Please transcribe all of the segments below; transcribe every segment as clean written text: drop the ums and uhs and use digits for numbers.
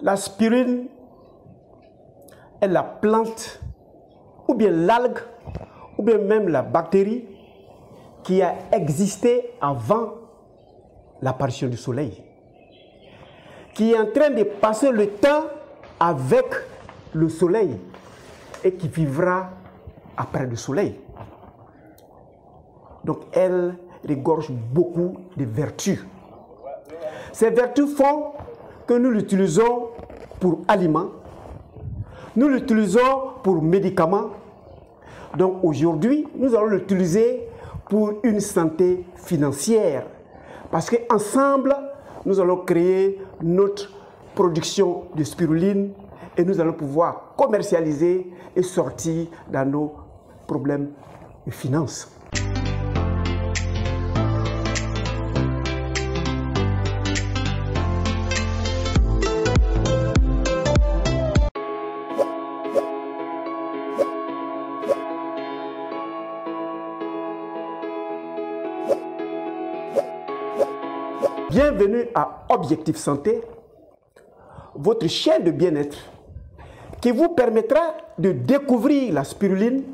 La spiruline est la plante, ou bien l'algue, ou bien même la bactérie qui a existé avant l'apparition du soleil, qui est en train de passer le temps avec le soleil et qui vivra après le soleil. Donc elle regorge beaucoup de vertus. Ces vertus font que nous l'utilisons pour aliments, nous l'utilisons pour médicaments. Donc aujourd'hui, nous allons l'utiliser pour une santé financière. Parce qu'ensemble, nous allons créer notre production de spiruline et nous allons pouvoir commercialiser et sortir dans nos problèmes de finances. Bienvenue à Objectif Santé, votre chaîne de bien-être qui vous permettra de découvrir la spiruline,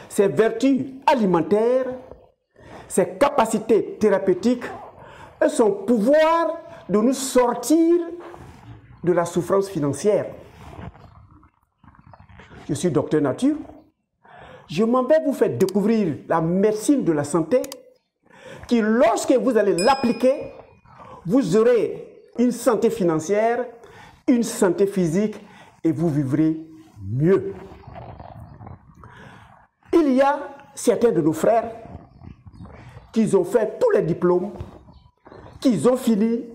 ses vertus alimentaires, ses capacités thérapeutiques et son pouvoir de nous sortir de la souffrance financière. Je suis Docteur Nature. Je m'en vais vous faire découvrir la médecine de la santé qui, lorsque vous allez l'appliquer, vous aurez une santé financière, une santé physique et vous vivrez mieux. Il y a certains de nos frères qui ont fait tous les diplômes, qui ont fini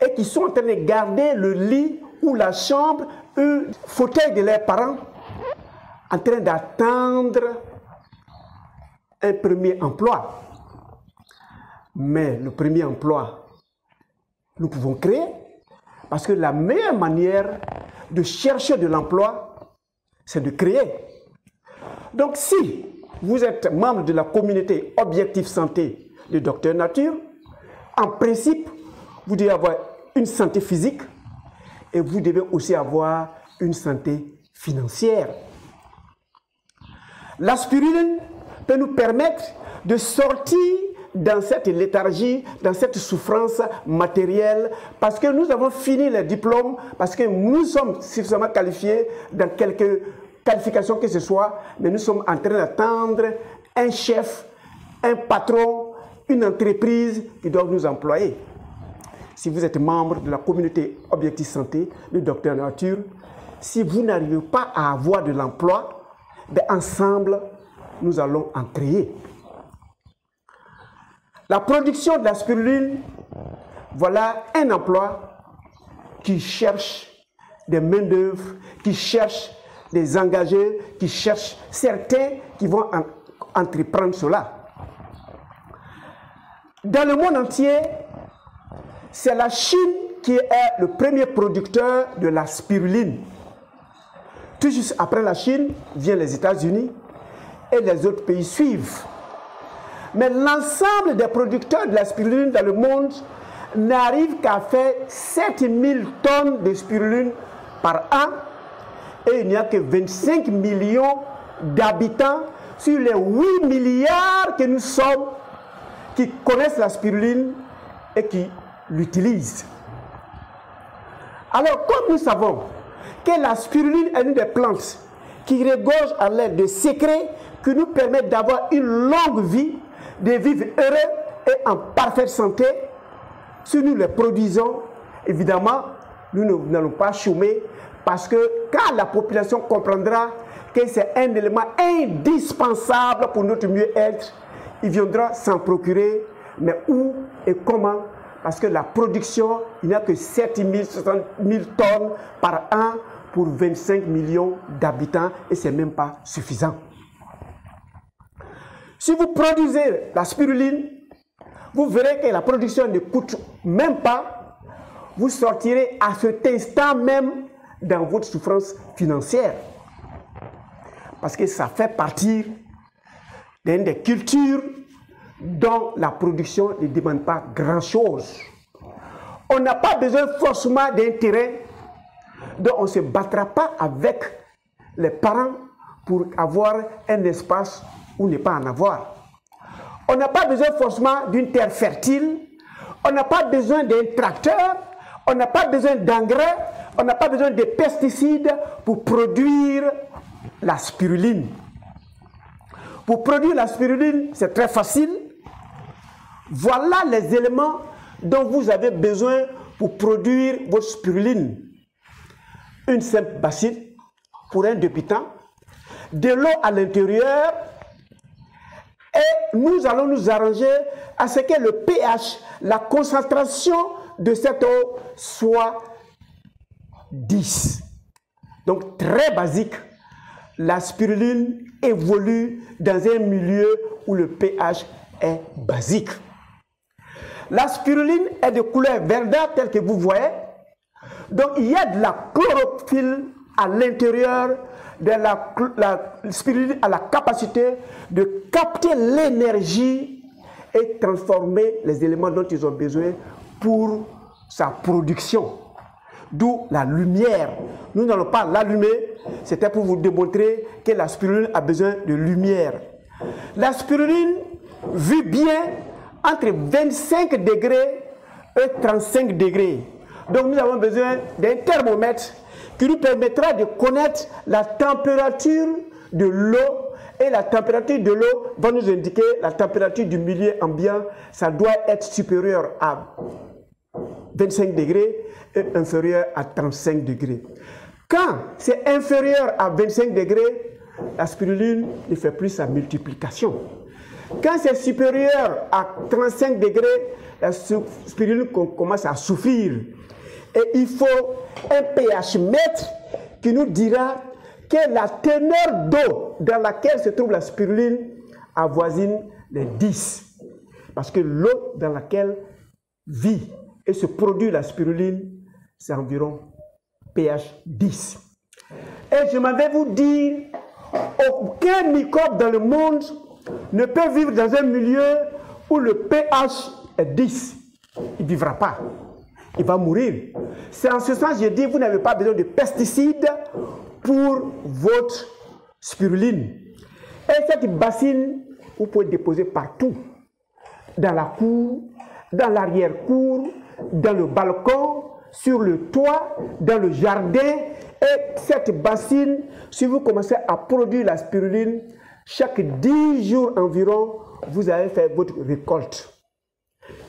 et qui sont en train de garder le lit ou la chambre, le fauteuil de leurs parents, en train d'attendre un premier emploi. Mais le premier emploi, nous pouvons créer, parce que la meilleure manière de chercher de l'emploi, c'est de créer. Donc si vous êtes membre de la communauté Objectif Santé de Docteur Nature, en principe, vous devez avoir une santé physique et vous devez aussi avoir une santé financière. La spiruline peut nous permettre de sortir dans cette léthargie, dans cette souffrance matérielle, parce que nous avons fini les diplômes, parce que nous sommes suffisamment qualifiés dans quelques qualifications que ce soit, mais nous sommes en train d'attendre un chef, un patron, une entreprise qui doit nous employer. Si vous êtes membre de la communauté Objectif Santé, le Docteur Nature, si vous n'arrivez pas à avoir de l'emploi, ben ensemble, nous allons en créer. La production de la spiruline, voilà un emploi qui cherche des main-d'œuvre, qui cherche des engagés, qui cherche certains qui vont entreprendre cela. Dans le monde entier, c'est la Chine qui est le premier producteur de la spiruline. Tout juste après la Chine, viennent les États-Unis et les autres pays suivent. Mais l'ensemble des producteurs de la spiruline dans le monde n'arrive qu'à faire 7000 tonnes de spiruline par an et il n'y a que 25 millions d'habitants sur les 8 milliards que nous sommes qui connaissent la spiruline et qui l'utilisent. Alors, comme nous savons que la spiruline est une des plantes qui regorge à l'aide de secrets qui nous permettent d'avoir une longue vie, de vivre heureux et en parfaite santé, si nous les produisons, évidemment, nous n'allons pas chômer parce que quand la population comprendra que c'est un élément indispensable pour notre mieux-être, il viendra s'en procurer, mais où et comment? Parce que la production, il n'y a que 7000, 60 000 tonnes par an pour 25 millions d'habitants et ce n'est même pas suffisant. Si vous produisez la spiruline, vous verrez que la production ne coûte même pas. Vous sortirez à cet instant même dans votre souffrance financière. Parce que ça fait partie d'une des cultures dont la production ne demande pas grand-chose. On n'a pas besoin forcément d'un terrain Donc on ne se battra pas avec les parents pour avoir un espace ou ne pas en avoir. On n'a pas besoin forcément d'une terre fertile, on n'a pas besoin d'un tracteur, on n'a pas besoin d'engrais, on n'a pas besoin de pesticides pour produire la spiruline. Pour produire la spiruline, c'est très facile. Voilà les éléments dont vous avez besoin pour produire votre spiruline. Une simple bassine pour un débutant, de l'eau à l'intérieur, et nous allons nous arranger à ce que le pH, la concentration de cette eau soit 10. Donc très basique, la spiruline évolue dans un milieu où le pH est basique. La spiruline est de couleur verdâtre telle que vous voyez. Donc il y a de la chlorophylle à l'intérieur de la spiruline, a la capacité de capter l'énergie et transformer les éléments dont ils ont besoin pour sa production. D'où la lumière. Nous n'allons pas l'allumer, c'était pour vous démontrer que la spiruline a besoin de lumière. La spiruline vit bien entre 25 degrés et 35 degrés. Donc nous avons besoin d'un thermomètre qui nous permettra de connaître la température de l'eau, et la température de l'eau va nous indiquer la température du milieu ambiant. Ça doit être supérieur à 25 degrés et inférieur à 35 degrés. Quand c'est inférieur à 25 degrés, la spiruline ne fait plus sa multiplication. Quand c'est supérieur à 35 degrés, la spiruline commence à souffrir. Et il faut un pH mètre qui nous dira que la teneur d'eau dans laquelle se trouve la spiruline avoisine les 10. Parce que l'eau dans laquelle vit et se produit la spiruline, c'est environ pH 10. Et je m'en vais vous dire, aucun microbe dans le monde ne peut vivre dans un milieu où le pH est 10. Il ne vivra pas. Il va mourir. C'est en ce sens que je dis, vous n'avez pas besoin de pesticides pour votre spiruline. Et cette bassine, vous pouvez déposer partout. Dans la cour, dans l'arrière-cour, dans le balcon, sur le toit, dans le jardin. Et cette bassine, si vous commencez à produire la spiruline, chaque 10 jours environ, vous allez faire votre récolte.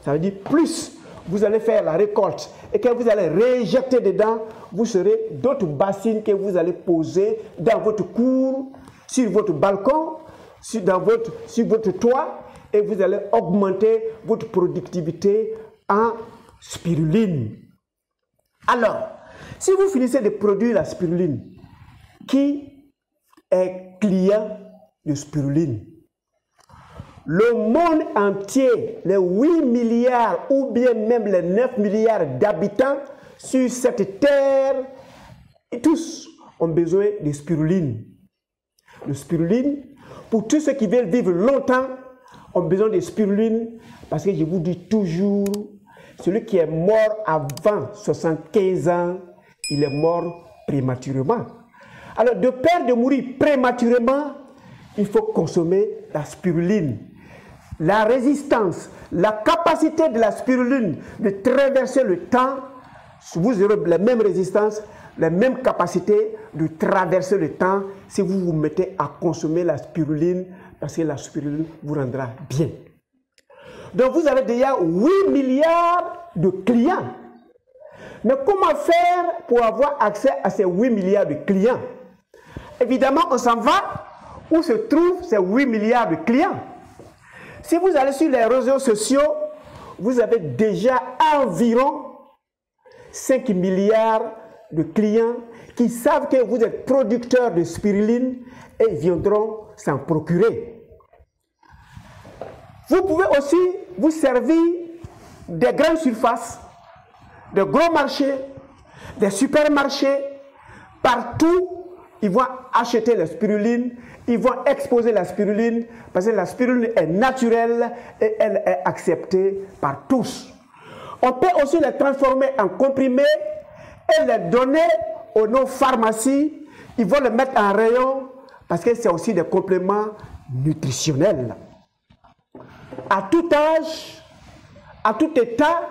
Ça veut dire plus vous allez faire la récolte et que vous allez réinjecter dedans, vous aurez d'autres bassines que vous allez poser dans votre cour, sur votre balcon, sur votre toit, et vous allez augmenter votre productivité en spiruline. Alors, si vous finissez de produire la spiruline, qui est client de spiruline? Le monde entier, les 8 milliards ou bien même les 9 milliards d'habitants sur cette terre, tous ont besoin de spiruline. Le spiruline, pour tous ceux qui veulent vivre longtemps, ont besoin de spiruline, parce que je vous dis toujours, celui qui est mort avant 75 ans, il est mort prématurément. Alors, de peur de mourir prématurément, il faut consommer la spiruline. La résistance, la capacité de la spiruline de traverser le temps, vous aurez la même résistance, la même capacité de traverser le temps si vous vous mettez à consommer la spiruline, parce que la spiruline vous rendra bien. Donc vous avez déjà 8 milliards de clients. Mais comment faire pour avoir accès à ces 8 milliards de clients? Évidemment, on s'en va où se trouvent ces 8 milliards de clients. Si vous allez sur les réseaux sociaux, vous avez déjà environ 5 milliards de clients qui savent que vous êtes producteur de spiruline et viendront s'en procurer. Vous pouvez aussi vous servir des grandes surfaces, des gros marchés, des supermarchés. Partout, ils vont acheter la spiruline, ils vont exposer la spiruline, parce que la spiruline est naturelle et elle est acceptée par tous. On peut aussi les transformer en comprimés et les donner aux nos pharmacies, ils vont le mettre en rayon parce que c'est aussi des compléments nutritionnels. À tout âge, à tout état,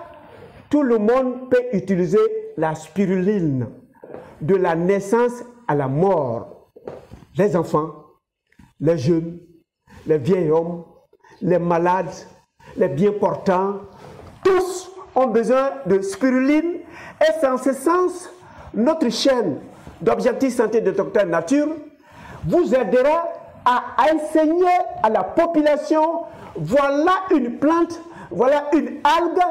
tout le monde peut utiliser la spiruline de la naissance à la mort. Les enfants, les jeunes, les vieils hommes, les malades, les bien portants, tous ont besoin de spiruline et c'est en ce sens notre chaîne d'Objectifs Santé de Dr Nature vous aidera à enseigner à la population voilà une plante, voilà une algue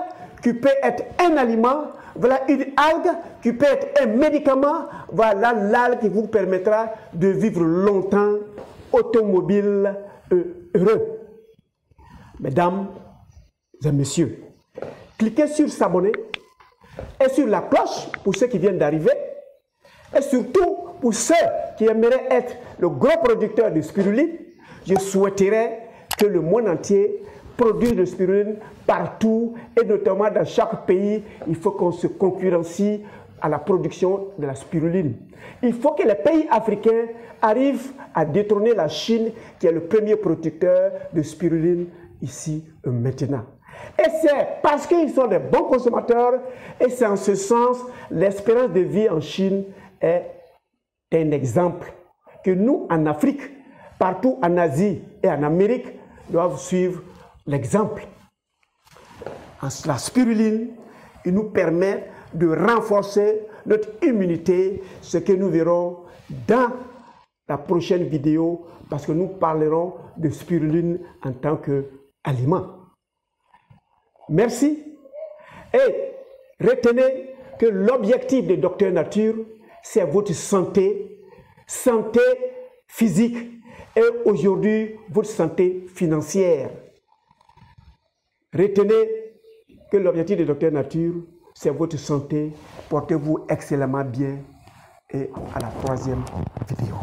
qui peut être un aliment, voilà une algue qui peut être un médicament, voilà l'algue qui vous permettra de vivre longtemps, automobile, heureux. Mesdames et messieurs, cliquez sur s'abonner et sur la cloche pour ceux qui viennent d'arriver et surtout pour ceux qui aimeraient être le gros producteur de spiruline. Je souhaiterais que le monde entier produise de spiruline partout et notamment dans chaque pays. Il faut qu'on se concurrencie à la production de la spiruline. Il faut que les pays africains arrivent à détrôner la Chine qui est le premier producteur de spiruline ici maintenant. Et c'est parce qu'ils sont des bons consommateurs et c'est en ce sens l'espérance de vie en Chine est un exemple que nous en Afrique, partout en Asie et en Amérique, doivent suivre l'exemple. La spiruline, il nous permet de renforcer notre immunité, ce que nous verrons dans la prochaine vidéo, parce que nous parlerons de spiruline en tant qu'aliment. Merci et retenez que l'objectif de Dr Nature, c'est votre santé, santé physique et aujourd'hui votre santé financière. Retenez que l'objectif de Dr Nature, c'est votre santé. Portez-vous excellemment bien et à la troisième vidéo.